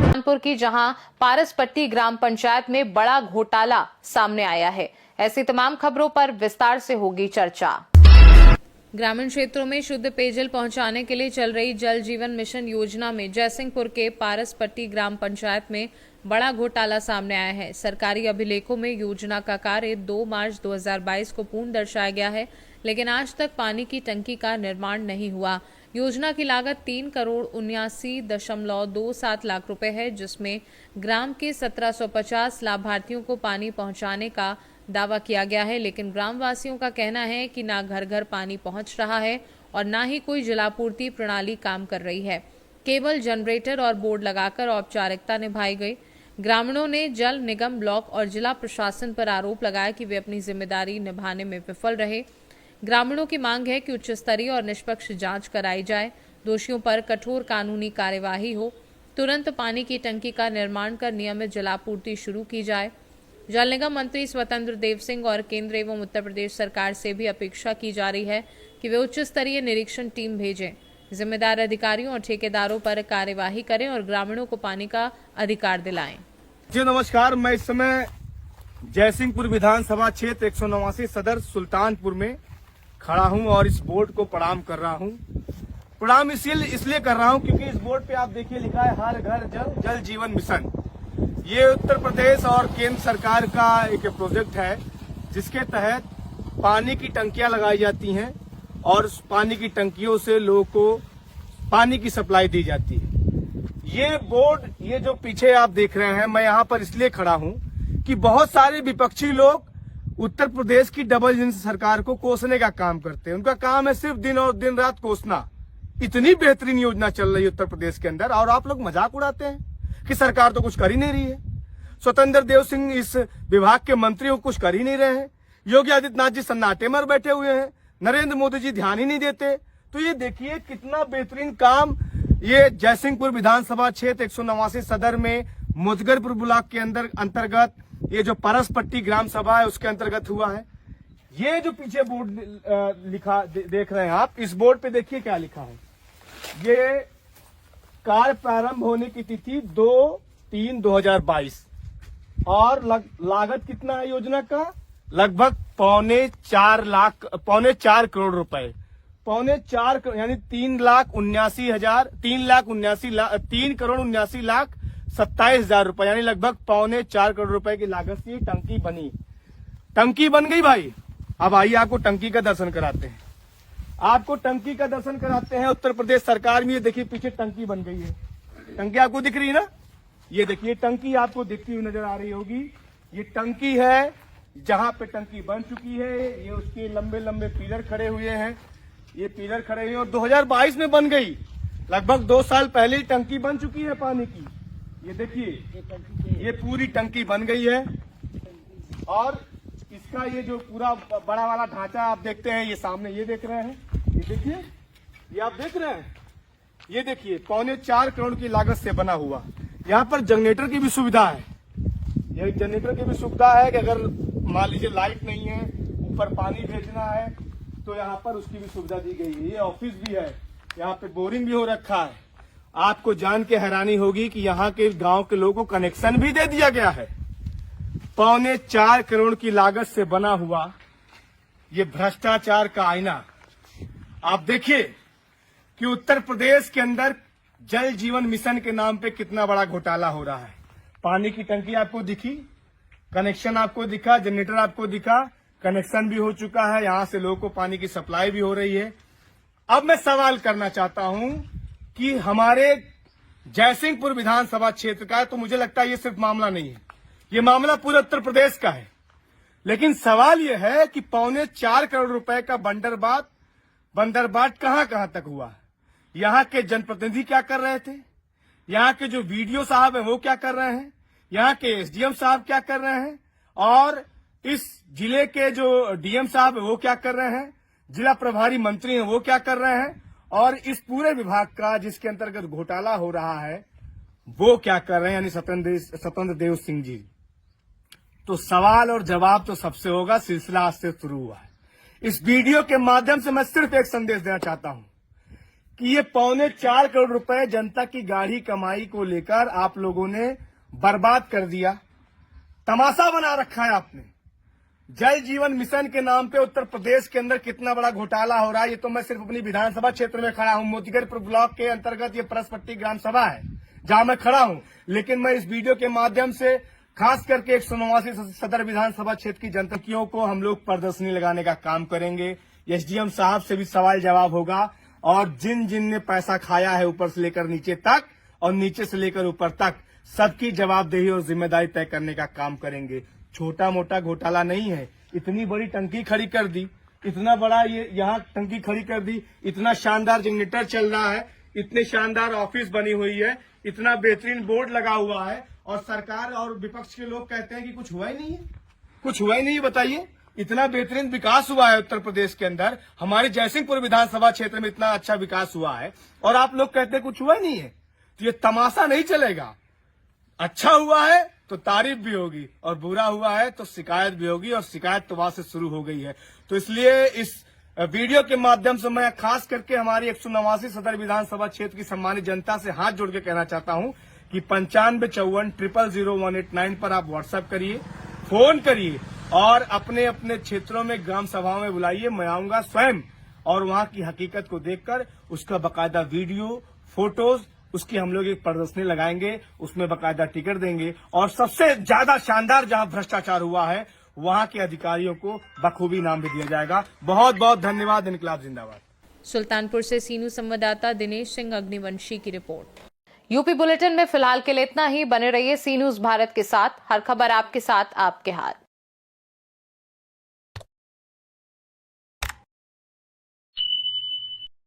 कानपुर की जहां पारसपट्टी ग्राम पंचायत में बड़ा घोटाला सामने आया है। ऐसी तमाम खबरों पर विस्तार से होगी चर्चा। ग्रामीण क्षेत्रों में शुद्ध पेयजल पहुंचाने के लिए चल रही जल जीवन मिशन योजना में जयसिंहपुर के पारसपट्टी ग्राम पंचायत में बड़ा घोटाला सामने आया है। सरकारी अभिलेखों में योजना का कार्य 2 मार्च 2022 को पूर्ण दर्शाया गया है, लेकिन आज तक पानी की टंकी का निर्माण नहीं हुआ। योजना की लागत 3,79,27 लाख रुपए है, जिसमें ग्राम के 1750 लाभार्थियों को पानी पहुंचाने का दावा किया गया है, लेकिन ग्रामवासियों का कहना है कि ना घर घर पानी पहुंच रहा है और ना ही कोई जलापूर्ति प्रणाली काम कर रही है। केवल जनरेटर और बोर्ड लगाकर औपचारिकता निभाई गई। ग्रामीणों ने जल निगम, ब्लॉक और जिला प्रशासन पर आरोप लगाया कि वे अपनी जिम्मेदारी निभाने में विफल रहे। ग्रामीणों की मांग है कि उच्च स्तरीय और निष्पक्ष जांच कराई जाए, दोषियों पर कठोर कानूनी कार्यवाही हो, तुरंत पानी की टंकी का निर्माण कर नियमित जलापूर्ति शुरू की जाए। जल निगम मंत्री स्वतंत्र देव सिंह और केंद्र एवं उत्तर प्रदेश सरकार से भी अपेक्षा की जा रही है कि वे उच्च स्तरीय निरीक्षण टीम भेजें, जिम्मेदार अधिकारियों और ठेकेदारों पर कार्यवाही करें और ग्रामीणों को पानी का अधिकार दिलाएं। जी नमस्कार, मैं इस समय जयसिंहपुर विधानसभा क्षेत्र 189 सदर सुल्तानपुर में खड़ा हूं और इस बोर्ड को प्रणाम कर रहा हूं। प्रणाम इसलिए कर रहा हूं क्योंकि इस बोर्ड पे आप देखिए लिखा है हर घर जल, जल जीवन मिशन। ये उत्तर प्रदेश और केंद्र सरकार का एक प्रोजेक्ट है जिसके तहत पानी की टंकियां लगाई जाती हैं और उस पानी की टंकियों से लोगों को पानी की सप्लाई दी जाती है। ये बोर्ड, ये जो पीछे आप देख रहे हैं, मैं यहाँ पर इसलिए खड़ा हूँ कि बहुत सारे विपक्षी लोग उत्तर प्रदेश की डबल इंजन सरकार को कोसने का काम करते हैं। उनका काम है सिर्फ दिन रात कोसना। इतनी बेहतरीन योजना चल रही है उत्तर प्रदेश के अंदर और आप लोग मजाक उड़ाते हैं कि सरकार तो कुछ कर ही नहीं रही है। स्वतंत्र देव सिंह इस विभाग के मंत्री को कुछ कर ही नहीं रहे हैं। योगी आदित्यनाथ जी सन्नाटे में बैठे हुए हैं। नरेंद्र मोदी जी ध्यान ही नहीं देते। तो ये देखिए कितना बेहतरीन काम ये जयसिंहपुर विधानसभा क्षेत्र 189 सदर में मुजफ्फरपुर ब्लॉक के अंतर्गत ये जो पारसपट्टी ग्राम सभा है उसके अंतर्गत हुआ है। ये जो पीछे बोर्ड लिखा देख रहे हैं आप, इस बोर्ड पे देखिए क्या लिखा है। ये कार्य प्रारंभ होने की तिथि 2/3/2022 और लागत कितना है योजना का? लगभग 4.25 करोड़ रुपए। 4.25 यानी 3,79,27,000 रुपए, यानी लगभग 4.25 करोड़ रुपए की लागत से टंकी बनी। टंकी बन गई भाई। अब आइए आपको टंकी का दर्शन कराते हैं। उत्तर प्रदेश सरकार में ये देखिए पीछे टंकी बन गई है। टंकी आपको दिख रही है ना? ये देखिए टंकी आपको दिखती हुई नजर आ रही होगी। ये टंकी है जहां पे टंकी बन चुकी है। ये उसके लंबे लंबे पिलर खड़े हुए हैं। ये पिलर खड़े हुए और 2022 में बन गई। लगभग 2 साल पहले ही टंकी बन चुकी है पानी की। ये देखिए ये पूरी टंकी बन गई है और इसका ये जो पूरा बड़ा वाला ढांचा आप देखते हैं, ये सामने ये देख रहे हैं, ये देखिए, ये आप देख रहे हैं, ये देखिए 4.25 करोड़ की लागत से बना हुआ। यहाँ पर जनरेटर की भी सुविधा है। ये जनरेटर की भी सुविधा है कि अगर मान लीजिए लाइट नहीं है, ऊपर पानी भेजना है तो यहाँ पर उसकी भी सुविधा दी गई है। ये ऑफिस भी है, यहाँ पे बोरिंग भी हो रखा है। आपको जान के हैरानी होगी कि यहाँ के गांव के लोगों को कनेक्शन भी दे दिया गया है। 4.25 करोड़ की लागत से बना हुआ ये भ्रष्टाचार का आईना। आप देखिए कि उत्तर प्रदेश के अंदर जल जीवन मिशन के नाम पे कितना बड़ा घोटाला हो रहा है। पानी की टंकी आपको दिखी, कनेक्शन आपको दिखा, जनरेटर आपको दिखा, कनेक्शन भी हो चुका है, यहां से लोगों को पानी की सप्लाई भी हो रही है। अब मैं सवाल करना चाहता हूं कि हमारे जयसिंहपुर विधानसभा क्षेत्र का है, तो मुझे लगता है ये सिर्फ मामला नहीं है, ये मामला पूरे उत्तर प्रदेश का है। लेकिन सवाल यह है कि 4.25 करोड़ रुपए का बंदरबाट कहां तक हुआ? यहाँ के जनप्रतिनिधि क्या कर रहे थे? यहाँ के जो वीडियो साहब है वो क्या कर रहे हैं? यहाँ के एसडीएम साहब क्या कर रहे हैं? और इस जिले के जो डीएम साहब है वो क्या कर रहे हैं? जिला प्रभारी मंत्री हैं वो क्या कर रहे हैं? और इस पूरे विभाग का जिसके अंतर्गत घोटाला हो रहा है वो क्या कर रहे हैं, यानी स्वतंत्र देव सिंह जी। तो सवाल और जवाब तो सबसे होगा। सिलसिला आज से शुरू हुआ है। इस वीडियो के माध्यम से मैं सिर्फ एक संदेश देना चाहता हूं कि ये 4.25 करोड़ रुपए जनता की गाढ़ी कमाई को लेकर आप लोगों ने बर्बाद कर दिया। तमाशा बना रखा है आपने। जल जीवन मिशन के नाम पे उत्तर प्रदेश के अंदर कितना बड़ा घोटाला हो रहा है, ये तो मैं सिर्फ अपनी विधानसभा क्षेत्र में खड़ा हूं। मोतीगढ़ ब्लॉक के अंतर्गत ये परसपट्टी ग्राम सभा है जहां मैं खड़ा हूं। लेकिन मैं इस वीडियो के माध्यम से खास करके 189 सदर विधानसभा क्षेत्र की जनताओं को हम लोग प्रदर्शनी लगाने का काम करेंगे। एसडीएम साहब से भी सवाल जवाब होगा और जिन जिन ने पैसा खाया है ऊपर से लेकर नीचे तक और नीचे से लेकर ऊपर तक सबकी जवाबदेही और जिम्मेदारी तय करने का काम करेंगे। छोटा मोटा घोटाला नहीं है। इतनी बड़ी टंकी खड़ी कर दी, इतना बड़ा ये यहाँ टंकी खड़ी कर दी, इतना शानदार जनरेटर चल रहा है, इतने शानदार ऑफिस बनी हुई है, इतना बेहतरीन बोर्ड लगा हुआ है और सरकार और विपक्ष के लोग कहते हैं कि कुछ हुआ ही नहीं है। कुछ हुआ ही नहीं है। बताइए, इतना बेहतरीन विकास हुआ है उत्तर प्रदेश के अंदर, हमारे जयसिंहपुर विधानसभा क्षेत्र में इतना अच्छा विकास हुआ है और आप लोग कहते हैं कुछ हुआ ही नहीं है। तो ये तमाशा नहीं चलेगा। अच्छा हुआ है तो तारीफ भी होगी और बुरा हुआ है तो शिकायत भी होगी और शिकायत तो वहां से शुरू हो गई है। तो इसलिए इस वीडियो के माध्यम से मैं खास करके हमारी 189 सदर विधानसभा क्षेत्र की सम्मानित जनता से हाथ जोड़ के कहना चाहता हूं कि 9554000189 पर आप व्हाट्सएप करिए, फोन करिए और अपने अपने क्षेत्रों में ग्राम सभाओं में बुलाइए। मैं आऊंगा स्वयं और वहां की हकीकत को देखकर उसका बाकायदा वीडियो, फोटोज, उसकी हम लोग एक प्रदर्शनी लगाएंगे, उसमें बाकायदा टिकट देंगे और सबसे ज्यादा शानदार जहां भ्रष्टाचार हुआ है वहां के अधिकारियों को बखूबी इनाम भी दिया जाएगा। बहुत बहुत धन्यवाद। इनकलाब जिंदाबाद। सुल्तानपुर से सीनू संवाददाता दिनेश सिंह अग्निवंशी की रिपोर्ट। यूपी बुलेटिन में फिलहाल के लिए इतना ही। बने रहिए सी न्यूज़ भारत के साथ। हर खबर आपके साथ, आपके हाथ।